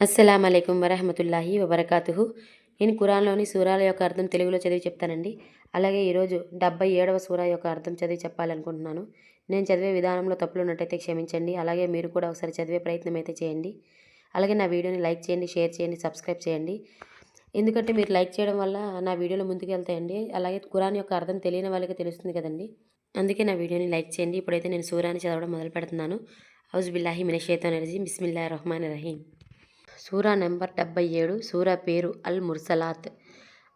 అస్సలాము అలైకుం వరహమతుల్లాహి వబర్కాతుహు. నేను ఖురాన్లోని సూరాల యొక్క అర్థం తెలుగులో చదివి చెప్తానండి. అలాగే ఈరోజు 77వ సూరా యొక్క అర్థం చదివి చెప్పాలనుకుంటున్నాను. నేను చదివే విధానంలో తప్పులు ఉన్నట్టయితే క్షమించండి. అలాగే మీరు కూడా ఒకసారి చదివే ప్రయత్నం అయితే చేయండి. అలాగే నా వీడియోని లైక్ చేయండి, షేర్ చేయండి, సబ్స్క్రైబ్ చేయండి. ఎందుకంటే మీరు లైక్ చేయడం వల్ల నా వీడియోలు ముందుకు వెళ్తాయండి. అలాగే ఖురాన్ యొక్క అర్థం తెలియని వాళ్ళకి తెలుస్తుంది కదండి. అందుకే నా వీడియోని లైక్ చేయండి. ఇప్పుడైతే నేను సూరాని చదవడం మొదలు పెడుతున్నాను. ఔజు బిల్లాహి మినష్ షైతానిర్ రజీమ్. బిస్మిల్లాహిర్ రహ్మానిర్ రహీం. సూరా నెంబర్ 77. సూరా పేరు అల్ ముర్సలాత్.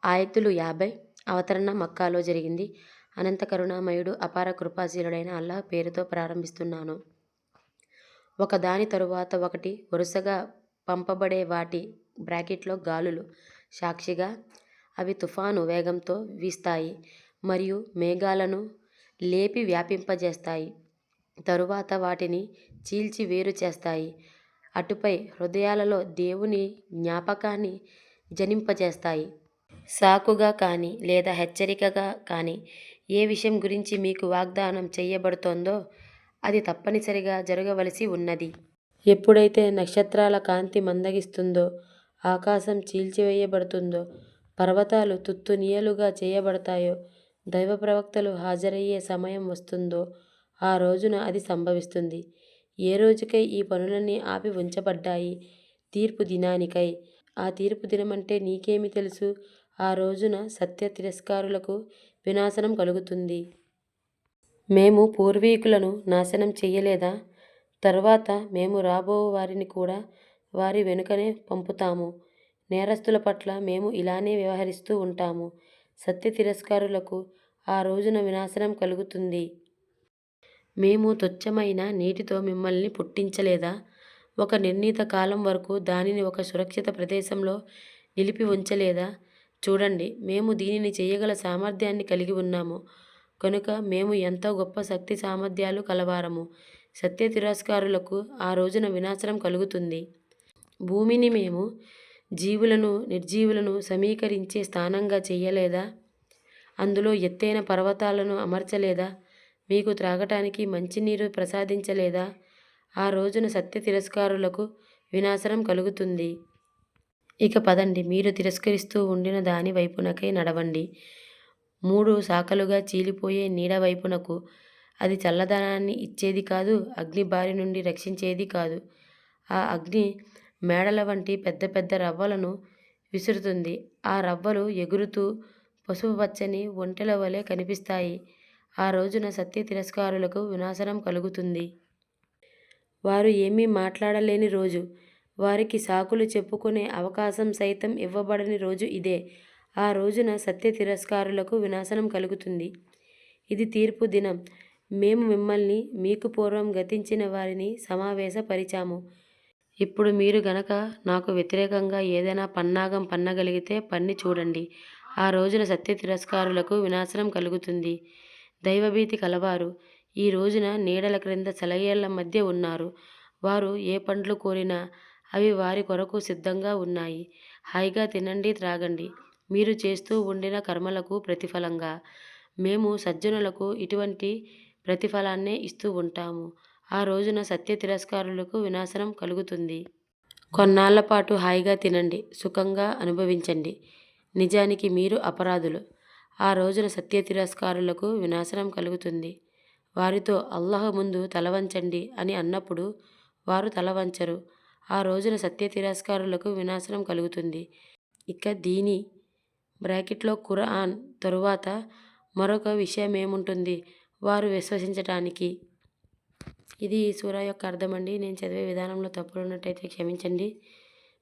ఆయతులు 50. అవతరణ మక్కాలో జరిగింది. అనంత కరుణామయుడు అపార కృపాశీలుడైన అల్లాహ్ పేరుతో ప్రారంభిస్తున్నాను. ఒకదాని తరువాత ఒకటి వరుసగా పంపబడే వాటి బ్రాకెట్లో గాలులు సాక్షిగా అవి తుఫాను వేగంతో వీస్తాయి మరియు మేఘాలను లేపి వ్యాపింపజేస్తాయి. తరువాత వాటిని చీల్చి వేరు చేస్తాయి. అటుపై హృదయాలలో దేవుని జ్ఞాపకాన్ని జనింపజేస్తాయి. సాకుగా కానీ లేదా హెచ్చరికగా కానీ ఏ విషయం గురించి మీకు వాగ్దానం చేయబడుతోందో అది తప్పనిసరిగా జరగవలసి ఉన్నది. ఎప్పుడైతే నక్షత్రాల కాంతి మందగిస్తుందో, ఆకాశం చీల్చివేయబడుతుందో, పర్వతాలు తుత్తునియలుగా చేయబడతాయో, దైవ ప్రవక్తలు హాజరయ్యే సమయం వస్తుందో ఆ రోజున అది సంభవిస్తుంది. ఏ రోజుకై ఈ పనులన్నీ ఆపి ఉంచబడ్డాయి? తీర్పు దినానికై. ఆ తీర్పు దినమంటే నీకేమి తెలుసు? ఆ రోజున సత్య తిరస్కారులకు వినాశనం కలుగుతుంది. మేము పూర్వీకులను నాశనం చెయ్యలేదా? తర్వాత మేము రాబో వారిని కూడా వారి వెనుకనే పంపుతాము. నేరస్తుల పట్ల మేము ఇలానే వ్యవహరిస్తూ ఉంటాము. సత్య తిరస్కారులకు ఆ రోజున వినాశనం కలుగుతుంది. మేము తుచ్చమైన నీటితో మిమ్మల్ని పుట్టించలేదా? ఒక నిర్ణీత కాలం వరకు దానిని ఒక సురక్షిత ప్రదేశంలో నిలిపి ఉంచలేదా? చూడండి, మేము దీనిని చేయగల సామర్థ్యాన్ని కలిగి ఉన్నాము కనుక మేము ఎంతో గొప్ప శక్తి సామర్థ్యాలు కలవారము. సత్య తిరస్కారులకు ఆ రోజున వినాశనం కలుగుతుంది. భూమిని మేము జీవులను నిర్జీవులను సమీకరించే స్థానంగా చెయ్యలేదా? అందులో ఎత్తైన పర్వతాలను అమర్చలేదా? మీకు త్రాగటానికి మంచినీరు ప్రసాదించలేదా? ఆ రోజున సత్య తిరస్కారులకు వినాశనం కలుగుతుంది. ఇక పదండి, మీరు తిరస్కరిస్తూ ఉండిన దాని వైపునకై నడవండి. 3 శాఖలుగా చీలిపోయే నీడ వైపునకు. అది చల్లదనాన్ని ఇచ్చేది కాదు, అగ్ని బారి నుండి రక్షించేది కాదు. ఆ అగ్ని మేడల వంటి పెద్ద పెద్ద రవ్వలను విసురుతుంది. ఆ రవ్వలు ఎగురుతూ పసుపు పచ్చని ఒంటెల వలె కనిపిస్తాయి. ఆ రోజున సత్య తిరస్కారులకు వినాశనం కలుగుతుంది. వారు ఏమీ మాట్లాడలేని రోజు, వారికి సాకులు చెప్పుకునే అవకాశం సైతం ఇవ్వబడని రోజు ఇదే. ఆ రోజున సత్య తిరస్కారులకు వినాశనం కలుగుతుంది. ఇది తీర్పు దినం. మేము మిమ్మల్ని మీకు పూర్వం గతించిన వారిని సమావేశపరిచాము. ఇప్పుడు మీరు గనక నాకు వ్యతిరేకంగా ఏదైనా పన్నాగం పన్నగలిగితే పన్ని చూడండి. ఆ రోజున సత్య తిరస్కారులకు వినాశనం కలుగుతుంది. దైవభీతి కలవారు ఈ రోజున నీడల క్రింద సెలయేళ్ల మధ్య ఉన్నారు. వారు ఏ పండ్లు కోరినా అవి వారి కొరకు సిద్ధంగా ఉన్నాయి. హాయిగా తినండి, త్రాగండి. మీరు చేస్తూ ఉండిన కర్మలకు ప్రతిఫలంగా మేము సజ్జనులకు ఇటువంటి ప్రతిఫలాన్నే ఇస్తూ ఉంటాము. ఆ రోజున సత్య తిరస్కారులకు వినాశనం కలుగుతుంది. కొన్నాళ్ల పాటు హాయిగా తినండి, సుఖంగా అనుభవించండి. నిజానికి మీరు అపరాధులు. ఆ రోజున సత్య తిరస్కారులకు వినాశనం కలుగుతుంది. వారితో అల్లాహ్ ముందు తలవంచండి అని అన్నప్పుడు వారు తలవంచరు. ఆ రోజున సత్య తిరస్కారులకు వినాశనం కలుగుతుంది. ఇక దీని బ్రాకెట్లో ఖురాన్ తరువాత మరొక విషయమేముంటుంది వారు విశ్వసించటానికి? ఇది సూరా యొక్క అర్థం అండి. నేను చదివే విధానంలో తప్పులు ఉన్నట్టయితే క్షమించండి.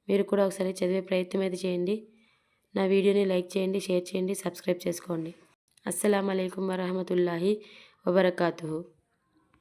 మీరు కూడా ఒకసారి చదివే ప్రయత్నం అయితే చేయండి. నా వీడియోని లైక్ చేయండి, షేర్ చేయండి, సబ్స్క్రైబ్ చేసుకోండి. అస్సలాము అలైకుం వరహమతుల్లాహి వబర్కాతుహు.